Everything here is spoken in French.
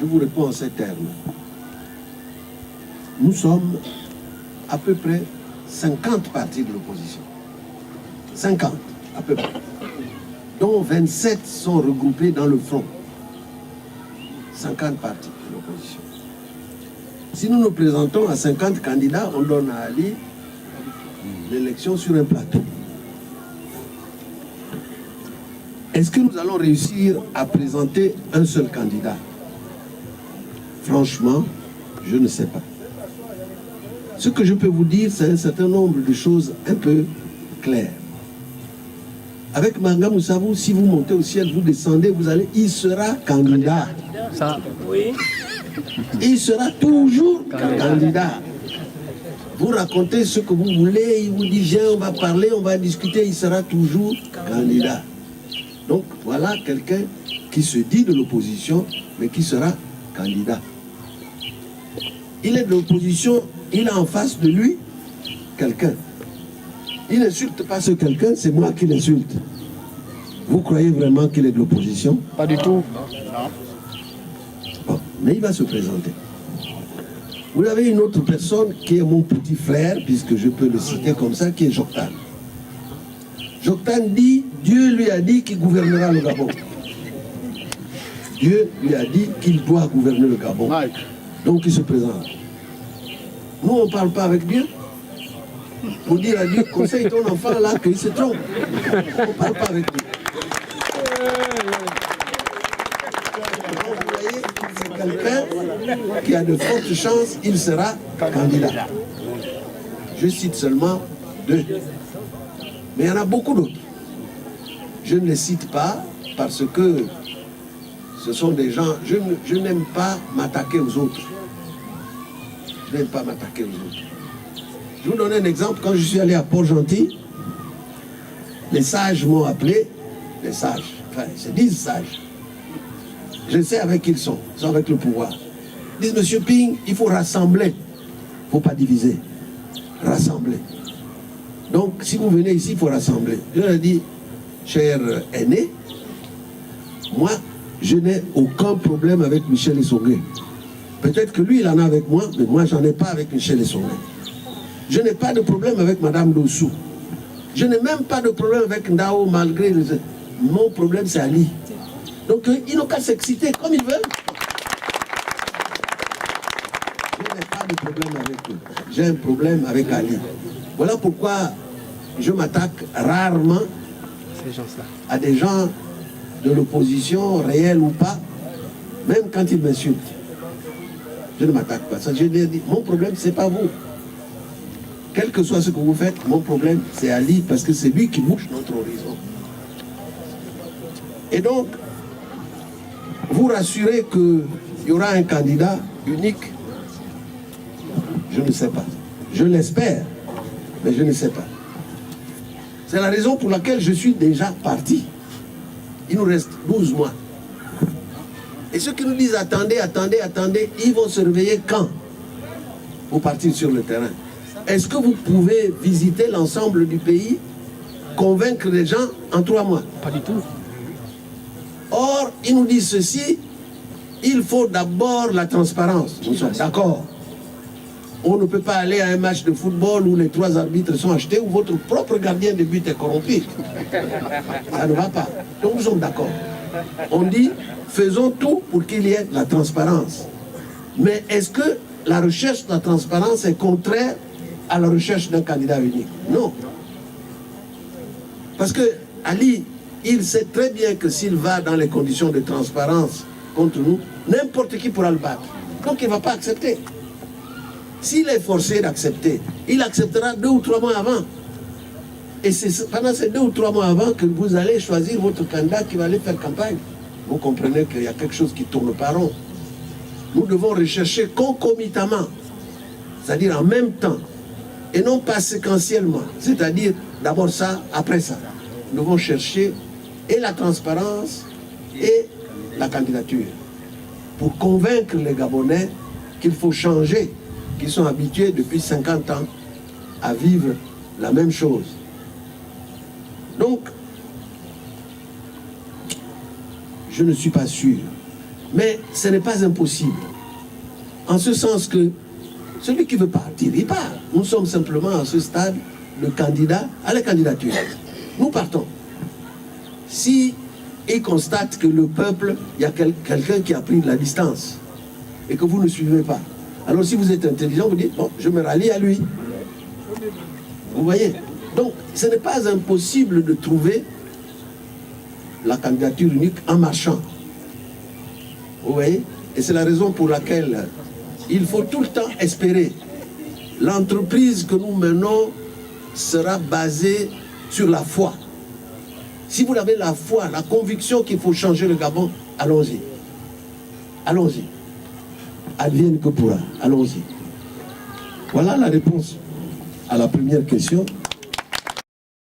Je vous réponds en ces termes. Nous sommes à peu près 50 partis de l'opposition. 50, à peu près. Dont 27 sont regroupés dans le front. 50 partis de l'opposition. Si nous nous présentons à 50 candidats, on donne à Ali l'élection sur un plateau. Est-ce que nous allons réussir à présenter un seul candidat? Franchement, je ne sais pas. Ce que je peux vous dire, c'est un certain nombre de choses un peu claires. Avec Manga Moussabou, si vous montez au ciel, vous descendez, vous allez, il sera candidat. Ça, oui. Il sera toujours candidat. Vous racontez ce que vous voulez, il vous dit viens, on va parler, on va discuter, il sera toujours candidat. Donc voilà quelqu'un qui se dit de l'opposition, mais qui sera candidat. Il est de l'opposition, il a en face de lui quelqu'un. Il n'insulte pas ce quelqu'un, c'est moi qui l'insulte. Vous croyez vraiment qu'il est de l'opposition? Pas du tout. Bon, mais il va se présenter. Vous avez une autre personne qui est mon petit frère, puisque je peux le citer comme ça, qui est Joktan. Joktan dit, Dieu lui a dit qu'il gouvernera le Gabon. Dieu lui a dit qu'il doit gouverner le Gabon. Donc il se présente. Nous, on ne parle pas avec Dieu. Pour dire à Dieu, conseille ton enfant là qu'il se trompe. On ne parle pas avec Dieu. Donc, vous voyez, c'est quelqu'un qui a de fortes chances, il sera candidat. Je cite seulement 2. Mais il y en a beaucoup d'autres. Je ne les cite pas parce que ce sont des gens... Je n'aime pas m'attaquer aux autres. Je n'aime pas m'attaquer aux autres. Je vous donne un exemple. Quand je suis allé à Port-Gentil, les sages m'ont appelé, les sages, enfin, ils se disent sages. Je sais avec qui ils sont avec le pouvoir. Ils disent, Monsieur Ping, il faut rassembler. Il ne faut pas diviser. Rassembler. Donc, si vous venez ici, il faut rassembler. Je leur ai dit, cher aîné, moi, je n'ai aucun problème avec Michel Essongué. Peut-être que lui, il en a avec moi, mais moi, j'en ai pas avec Michel Essongué. Je n'ai pas de problème avec Madame Dossou. Je n'ai même pas de problème avec Ndao, malgré... Mon problème, c'est Ali. Donc, ils n'ont qu'à s'exciter comme ils veulent. Je n'ai pas de problème avec eux. J'ai un problème avec Ali. Voilà pourquoi je m'attaque rarement à des gens de l'opposition, réelle ou pas, même quand ils m'insultent. Je ne m'attaque pas. Ça, je leur dis, mon problème, c'est pas vous. Quel que soit ce que vous faites, mon problème, c'est Ali, parce que c'est lui qui bouge notre horizon. Et donc, vous rassurez qu'il y aura un candidat unique, je ne sais pas. Je l'espère, mais je ne sais pas. C'est la raison pour laquelle je suis déjà parti. Il nous reste 12 mois. Et ceux qui nous disent attendez, attendez, attendez, ils vont se réveiller quand? Pour partir sur le terrain. Est-ce que vous pouvez visiter l'ensemble du pays, convaincre les gens en 3 mois? Pas du tout. Or, ils nous disent ceci, il faut d'abord la transparence. Nous sommes d'accord. On ne peut pas aller à un match de football où les 3 arbitres sont achetés, où votre propre gardien de but est corrompu. Ça ne va pas. Donc nous sommes d'accord. On dit, faisons tout pour qu'il y ait la transparence. Mais est-ce que la recherche de la transparence est contraire à la recherche d'un candidat unique? Non. Parce que Ali, il sait très bien que s'il va dans les conditions de transparence contre nous, n'importe qui pourra le battre. Donc il ne va pas accepter. S'il est forcé d'accepter, il acceptera 2 ou 3 mois avant. Et c'est pendant ces 2 ou 3 mois avant que vous allez choisir votre candidat qui va aller faire campagne. Vous comprenez qu'il y a quelque chose qui tourne pas rond. Nous devons rechercher concomitamment, c'est-à-dire en même temps, et non pas séquentiellement, c'est-à-dire d'abord ça, après ça. Nous devons chercher et la transparence et la candidature pour convaincre les Gabonais qu'il faut changer, qu'ils sont habitués depuis 50 ans à vivre la même chose. Donc, je ne suis pas sûr Mais ce n'est pas impossible. En ce sens que celui qui veut partir, il part. Nous sommes simplement à ce stade le candidat à la candidature. Nous partons. Si il constate que le peuple, il y a quelqu'un qui a pris de la distance et que vous ne suivez pas, alors si vous êtes intelligent, vous dites, bon, je me rallie à lui. Vous voyez? Donc, ce n'est pas impossible de trouver la candidature unique en marchant. Vous voyez? Et c'est la raison pour laquelle il faut tout le temps espérer. L'entreprise que nous menons sera basée sur la foi. Si vous avez la foi, la conviction qu'il faut changer le Gabon, allons-y. Allons-y. Advienne que pourra. Allons-y. Voilà la réponse à la première question.